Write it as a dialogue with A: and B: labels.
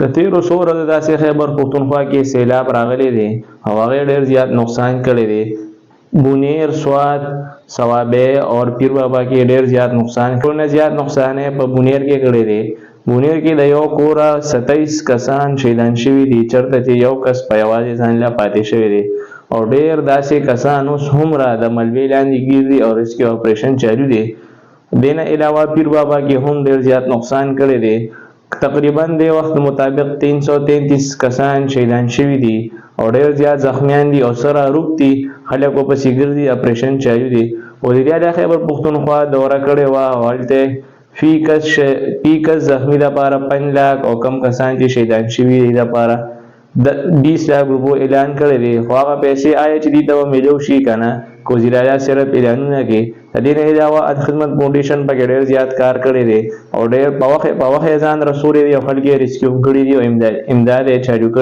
A: د تیرو څو ورځو داسې خیبر پښتونخوا کې سیلاب راغلی دی او هغې ډېر زیات نقصان کړی دی. بونیر، سوات، سوابی او پیر بابا کې ډېر زیات نقصان کړی. نه زیات نقصان یې په بونیر کې کړی دی. بونیر کې د یو کوره 27 کسان شهیدان شوي دي، چېرته چې یو کس په یوازې ځان لا پاتې شوی دی او ډېر داسې کسان اوس هم را د ملبې لاندې ګرځي او ریسکیو اپریشن چالو دی. دې نه علاوه پیر بابا کې هم ډېر زیات نقصان کړی دی. تقریبا د وخت مطابق 333 کسان شهیدان شوي دي او ډېر زیات زخمیان دي او سره روغ دي. خلک ورپسې ګرځي، اپریشن چالو دی. وزیر اعلی خیبر پښتونخوا دوره کړې وه او هلته فی کس زخمی دپاره 5 لاک او کم کسان چې شهیدان شوي دي دپاره 20 لاک روپو اعلان کړی دی. خو هغه پیسې آیا چې دې ته به میلو شي که نه، که وزیر اعلی صرف اعلانونه کوي. د دې نه علاوه خدمت فاونډیشن پکې ډېر زیات کار کړی دی او ډېر په وخت یې ځان رسولی دی او خلک یې ریسکیو کړي دي او امداد یې چالو کړی.